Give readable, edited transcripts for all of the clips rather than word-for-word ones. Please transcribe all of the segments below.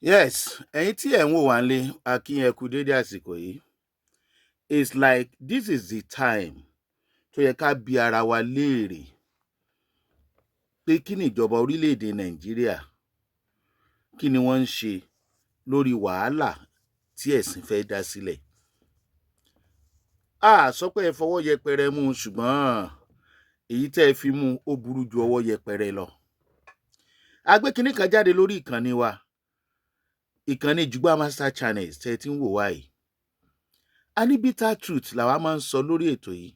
Yes, ẹ̀yin tí ẹ̀ ń wò wá nílé, a kí yín kú dédé àsìkò yìí. It's like this is the time tó yẹ ká bi ara wa léèrè pé kí ni ìjọba orílẹ̀-èdè Nàìjíríà, kí ni wọ́n ń ṣe lórí wàhálà tí ẹ̀sìn fẹ́ dá sílẹ̀. A sọ pé ẹ fọwọ́ yẹpẹrẹ mú un, ṣùgbọ́n èyí tẹ́ ẹ fi mú ó burú ju ọwọ́ yẹpẹrẹ lọ. A gbé kinní kan jáde lórí ìkànnì wa, ìkànnì Jugba Master Channels tẹ́ ẹ ti ń wò wá yìí. A ní bitter truth làwa máa ń sọ lórí ètò yìí.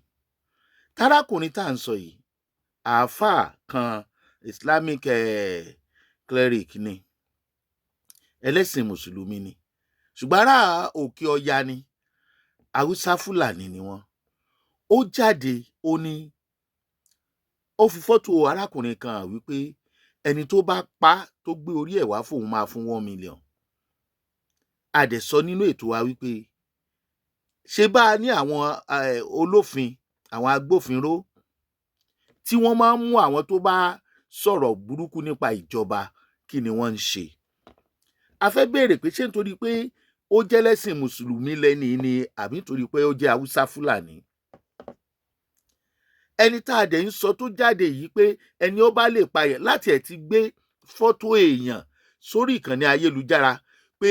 Tarákùnrin tá à ń sọ yìí, àáfàá kan Islamic cleric ni, ẹlẹ́sìn mùsùlùmí ni, ṣùgbọ́n ará òkè ọya ni, Hausa Fúlàní ni wọ́n. Ó jáde, ó ní, ó fi fọ́tò arákùnrin kan hàn wípé ẹni tó bá pa tó gbé orí ẹ̀ wá fóun máa fún 1 million. A dẹ̀ sọ nínú ètò wa wípé ṣé bá a ní àwọn olófin, àwọn agbófinró tí wọ́n máa ń mú àwọn tó bá sọ̀rọ̀ burúkú nípa ìjọba, kí ni wọ́n ń ṣe? A fẹ́ béèrè pé ṣé nítorí pé ó jẹ́ lẹ́sìn mùsùlùmí lẹ́ni ni àbí nítorí pé ó jẹ́ Hausa Fúlàní? Ẹni tá a dẹ̀ ń sọ tó jáde yìí pé ẹni ó bá lè payẹ̀ láti ẹ̀ ti gbé fọ́tò èèyàn sórí ìkànnì ayélujára pé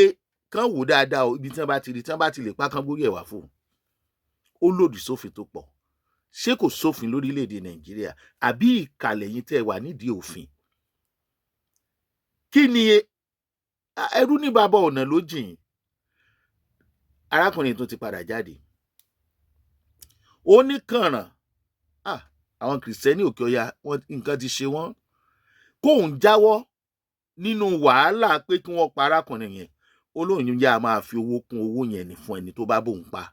kán wò dáadáa o, ibi tí wọ́n bá ti rí, tí wọ́n bá ti lè pa kán gbórí ẹ̀ wá fún. Ó lòdì sófin tó pọ̀. Ṣé kò sófin lórílẹ̀-èdè Nàìjíríà àbí ìkàlẹ̀ yín tẹ́ ẹ wà nídìí òfin? Kí ni ẹrú ní bàbá ọ̀nà ló jìn? Arákùnrin tó ti padà jáde. Ó ní kànràn, àwọn kìrìsìtẹ́nì òkè ọya nǹkan ti ṣe wọ́n, kóun jáwọ́ nínú wàhálà pé kí wọ́n pa arákùnrin yẹn. Olóyún yá máa fi owó kún owó yẹn ní fún ẹni tó bá bóun pa.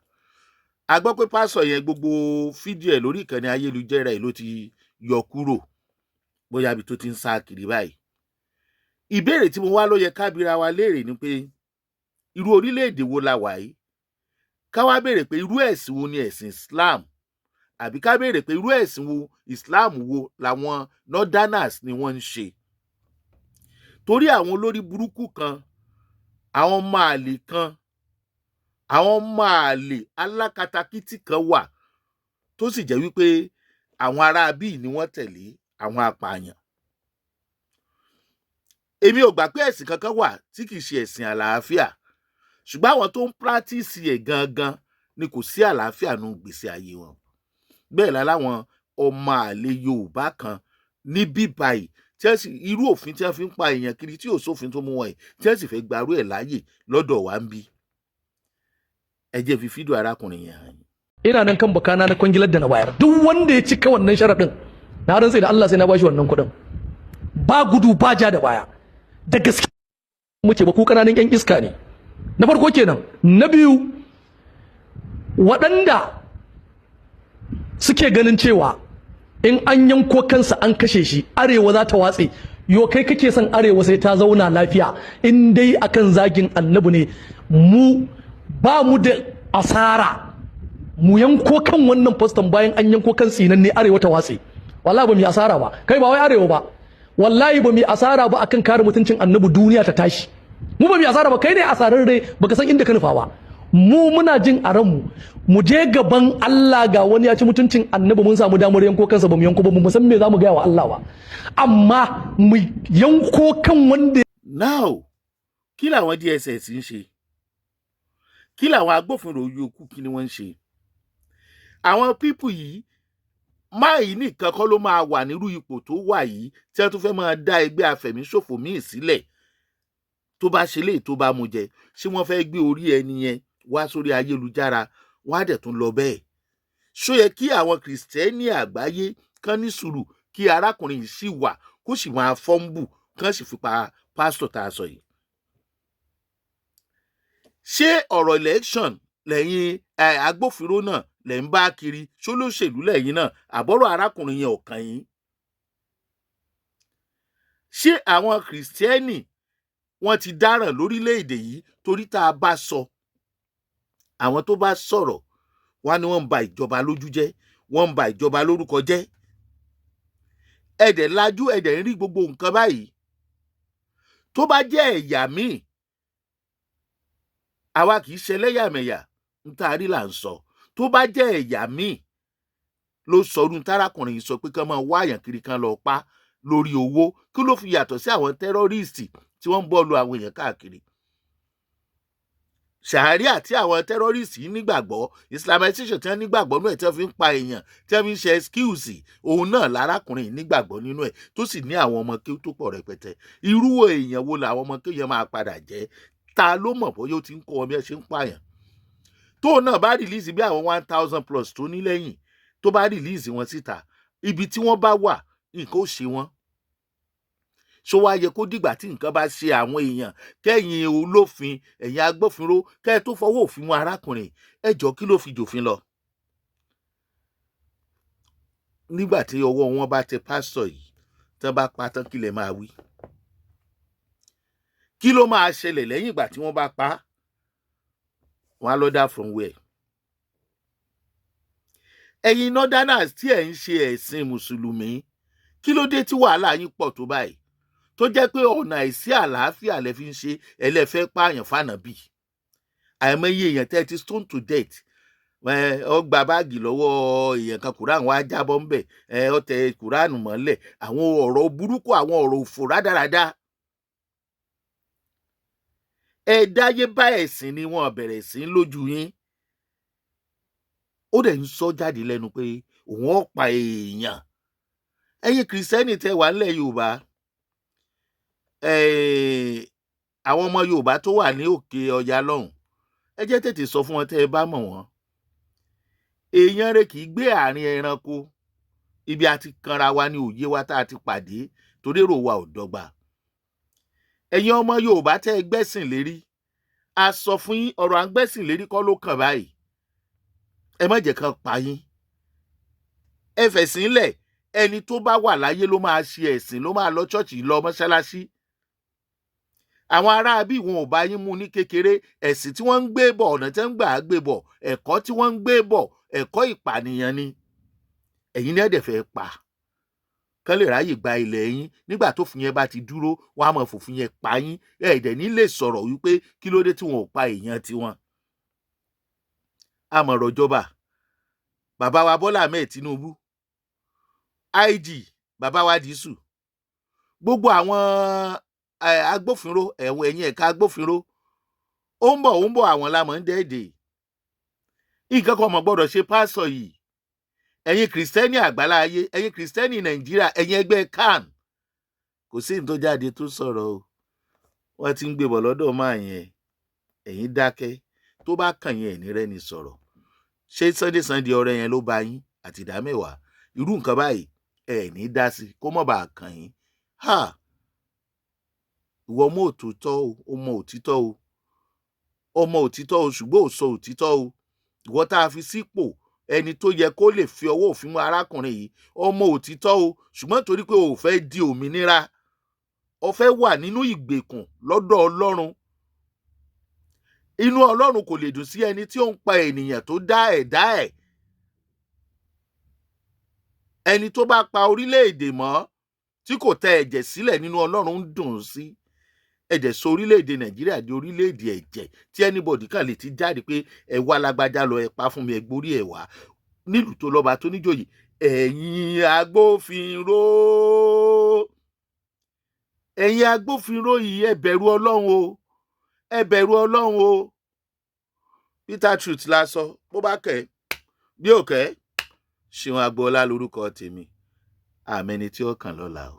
A gbọ́ pé pásọ̀ yẹn gbogbo fídíò ẹ̀ lórí ìkànnì ayélujára ẹ̀ ló ti yọ kúrò, bóyá ibi tó ti ń sá kiri báyìí. Ìbéèrè tí mo wá ló yẹ ká bira wa léèrè ni pé irú orílẹ̀-èdè wo la wà yìí? Ká wá béèrè pé irú ẹ̀sìn wo ni ẹ̀sìn Islam? Àbí ká béèrè pé irú ẹ̀sìn wo Islam wo làwọn northerners ni wọ́n ń ṣe? Torí àwọn olórí burúkú kan, àwọn ọmọ àlè kan, àwọn ọmọ àlè alákatakítí kan wà tó sì jẹ́ wípé àwọn ará bíi ni wọ́n tẹ̀lé àwọn apààyàn. Èmi ò gbà pé ẹ̀sìn kankan wà tí kìí ṣe ẹ̀sìn àlàáfíà, ṣùgbọ́n àwọn tó ń pírátìsì ẹ̀ gangan ni kò sí àlàáfíà nínú gbèsè ayé wọn. Bẹ́ẹ̀ láláwọn ọmọ àlè Yorùbá kan ní bíbáyìí tí wọ́n sì irú òfin tí wọ́n fi ń pa èèyàn kiri tí ò sófin tó mú wọn yìí, tí wọ́n sì fẹ́ gbarú ẹ̀ láàyè lọ́dọ̀ wa ń bí. Ẹ jẹ́ fi fídíò arákùnrin yẹn hàn. Ina nan kan bakana na kwangilar da na bayar. Duk wanda ya cika wannan sharaɗin, na rantsa da Allah sai na bashi wannan kuɗin. Ba gudu ba ja da baya. Da gaske muke ba ku kananan yan iska ne. Na farko kenan. Na biyu, waɗanda suke ganin cewa in an yanko kansa an kashe shi, arewa za ta watse. Yo kai kake son arewa sai ta zauna lafiya in dai akan zagin annabi ne. Mu ba mu da asara. Mu yanko kan wannan postan bayan an yanko kan tsinan ne arewa ta watse. Wallahi ba mu yi asara ba. Kai ba wai arewa ba. Wallahi ba mu yi asara ba akan kare mutuncin annabi duniya ta tashi. Mu ba mu yi asara ba, kai ne asararre baka san inda ka nufa ba. Mu muna jin a ranmu mu je gaban Allah ga wani ya ci mutuncin annabi mun samu damar yanko kansa ba mu yanko ba, mu san me zamu gaya wa Allah ba. Amma mu yanko kan wanda Now, kí làwọn DSS ń ṣe? Kí làwọn agbófinró yòókù kí ni wọ́n ń ṣe? Àwọn pípù yìí máyì nìkan kọ́ ló máa wà nírú ipò tó wà yìí tí wọ́n tún fẹ́ máa dá ẹgbẹ́ afẹ̀míṣòfò míì sílẹ̀ tó bá ṣe léè tó bá mu jẹ. Ṣé wọ́n fẹ́ gbé orí ẹni yẹn wá sórí ayélujára, wọ́n á dẹ̀ tún lọ bẹ́ẹ̀? Ṣó yẹ kí àwọn kìrìsìtẹ́nì àgbáyé kán ní sùúrù kí arákùnrin yìí sì wà kó sì máa fọ́nbù kán sì fi pa pásítọ̀ tá a sọ yìí? Ṣé ọ̀rọ̀ election lẹ́yìn agbófinró náà lẹ̀ ń bá kiri? Ṣó lóṣèlú lẹ́yìn náà àbọ̀rọ̀ arákùnrin yẹn ò kàn yín? Ṣé àwọn kìrìsìtẹ́nì wọ́n ti dáràn lórílẹ̀-èdè yìí? Torí tá a bá sọ, àwọn tó bá sọ̀rọ̀ wá ní wọ́n ń ba ìjọba lójú jẹ́, wọ́n ń ba ìjọba lórúkọ jẹ́. Ẹ̀dẹ̀ lajú, ẹ̀dẹ̀ ń rí gbogbo nǹkan báyìí. Tó bá jẹ́ ẹ̀yà míì àwa kì í ṣe ẹlẹ́yàmẹ̀yà ń tá a rí là ń sọ. Tó bá jẹ́ ẹ̀yà míì ló sọrú tárákùnrin yìí sọ pé kán máa wá àyàn kiri kan lọ pa lórí owó, kí ló fi yàtọ̀ sí àwọn tẹ́rọ́rìstì tí wọ́n ń bọ́ọ̀lù àwọn èèyàn káàkiri? Ṣàríà tí àwọn tẹ́rọ́rìstì yìí nígbàgbọ́, Islamization tí wọ́n nígbàgbọ́ nínú ẹ̀ tí wọ́n fi ń pa èèyàn, tí wọ́n fi ń ṣe excuse, òun náà lárákùnrin yìí nígbàgbọ́ nínú ẹ̀ tó sì ní àwọn ọmọ kéwú tó pọ̀ rẹpẹtẹ. Irú èèyàn wo làwọn ọmọ kéwú yẹn máa padà jẹ́? Ta ló mọ̀ bóyá ó ti ń kọ́ wọn bí ẹ ṣe ń pààyàn? Tóun náà bá rìlíìsì bí àwọn 1000+ tó ní lẹ́yìn, tó bá rìlíìsì wọn síta, ibi tí wọ́n bá wà nǹkan ó ṣe wọ́n. Ṣó wá yẹ kó dìgbà tí nǹkan bá ṣe àwọn èèyàn kẹ́yìn olófin, ẹ̀yin agbófinró, kẹ́ ẹ tó fọwọ́ òfin mú arákùnrin? Ẹ jọ̀ọ́, kí ló fi jòfin lọ? Nígbà tí ọwọ́ wọn bá tẹ pásítọ̀ yìí, tán bá pa tán, kí lẹ máa wí? Kí ló máa ṣẹlẹ̀ lẹ́yìn ìgbà tí wọ́n bá pa á? Wọ́n á lọ́dà from where? Ẹ̀yin northerners tí ẹ̀ ń ṣe ẹ̀sìn mùsùlùmí, kí ló dé tí wàhálà yín pọ̀ tó báyìí? Tó jẹ́ pé ọ̀nà àìsí àlàáfíà lẹ fi ń ṣe, ẹlẹ́fẹ́ pààyàn fànàbí. Àìmọye èèyàn tẹ́ ti stone to death. Ó gba báàgì lọ́wọ́ èèyàn kan, Quran wá jábọ́ ń bẹ̀, ó tẹ Quran mọ́lẹ̀, àwọn ọ̀rọ̀ burúkú, àwọn ọ̀rọ̀ òfò rádaràda. Ẹ dáyé bá ẹ̀sìn ni wọ́n bẹ̀rẹ̀ sí lójú yín. Ó dẹ̀ ń sọ jáde lẹ́nu pé òun ó pa èèyàn. Ẹ̀yin kìrìsìtẹ́nì tẹ́ wà nílẹ̀ Yorùbá, àwọn ọmọ Yorùbá tó wà ní òkè ọya lọ́hùn, ẹ jẹ́ tètè sọ fún wọn tẹ́ ẹ bá mọ̀ wọ́n. Èèyàn rẹ̀ kì í gbé àárín ẹranko. Ibi a ti kanra wa ní òye wa tá a ti pàdé, torí èrò wa ò dọ́gba. Ẹ̀yin ọmọ Yorùbá tẹ́ ẹ gbẹ́sìn lérí, a sọ fún yín, ọ̀rọ̀ à ń gbẹ́sìn lérí kọ́ ló kàn báyìí. Ẹ má jẹ́ kán pa yín. Ẹ fẹ̀sìn lẹ̀. Ẹni tó bá wà láyé ló máa ṣe ẹ̀sìn, ló máa lọ ṣọ́ọ̀ṣì, lọ mọ́ṣáláṣí. Àwọn ará bí wọn ò bá yín mú ní kékeré, ẹ̀sìn tí wọ́n ń gbé bọ̀, ọ̀nà tí wọ́n ń gbà gbé bọ̀, ẹ̀kọ́ tí wọ́n ń gbé bọ̀, ẹ̀kọ́ ìpànìyàn ni. Ẹ̀yin ní ẹ̀dẹ̀ fẹ́ pa kán lè ráyè gba ilẹ̀ yín. Nígbà tó fún yẹn bá ti dúró, wọ́n á mọ̀ fòfin yẹn pa yín. Ẹ̀dẹ̀ ní lè sọ̀rọ̀ wípé kí ló dé tí wọn ò pa èèyàn tiwọn. Àmọ̀rọ̀ ìjọba bàbá wa Bọ́lá Ahmed Tinubu, IG bàbá wa Dísù, gbogbo àwọn agbófinró, ẹ̀yin ẹ̀ka agbófinró, ó ń bọ̀ àwọn lámọ̀ ń dẹ́ẹ̀dẹ̀. Nǹkan kan mọ̀ gbọ́dọ̀ ṣe pásọ̀ yìí. Ẹ̀yin kìrìsìtẹ́nì àgbáláyé, ẹ̀yin kìrìsìtẹ́nì Nàìjíríà, ẹ̀yin ẹgbẹ́ CAN, kò sí ní tó jáde tó sọ̀rọ̀ o. Wọ́n ti ń gbé bọ̀ lọ́dọ̀ máa yẹn, ẹ̀yin dákẹ́. Tó bá kàn yín, ẹ̀ní rẹ́ni sọ̀rọ̀. Ṣé Sunday ọrẹ yẹn ló bá yín àti ìdámẹ́wàá? Irú nǹkan báyìí ẹ̀ní dá sí, kó mọ̀ bá kàn yín. Ìwọ mọ̀ òtítọ́ o, ọmọ òtítọ́ o, ọmọ òtítọ́ o, ṣùgbọ́n ò sọ òtítọ́ o. Ìwọ tá a fi sípò ẹni tó yẹ kó lè fi ọwọ́ òfin mú arákùnrin yìí, ọmọ òtítọ́ o, ṣùgbọ́n torí pé o ò fẹ́ di òmìnira, o fẹ́ wà nínú ìgbèkùn lọ́dọ̀ Ọlọ́run. Inú Ọlọ́run kò lè dùn sí ẹni tí ó ń pa ènìyàn tó dá ẹ̀dá ẹ̀. Ẹni tó bá pa orílẹ̀-èdè mọ́ tí kò tẹ ẹ̀jẹ̀ sílẹ̀, nínú Ọlọ́run ń dùn sí. Ẹ̀jẹ̀ sọ orílẹ̀-èdè Nàìjíríà di orílẹ̀-èdè ẹ̀jẹ̀ tí anybody kan lè ti jáde pé ẹ wá lágbájá lọ, ẹ pa fún mi, ẹ gborí ẹ wá. Nílùú tó lọ́ba tó níjòyè, ẹ̀yin agbófinró, ẹ̀yin agbófinró yìí, ẹ bẹ̀rù Ọlọ́run o, ẹ bẹ̀rù Ọlọ́run o. Peter Truth la sọ, bó bá kẹ́ bí ò kẹ́, Ṣeun Agboola lórúkọ tèmi. Àmẹ́ni tí ó kàn lọ́la o.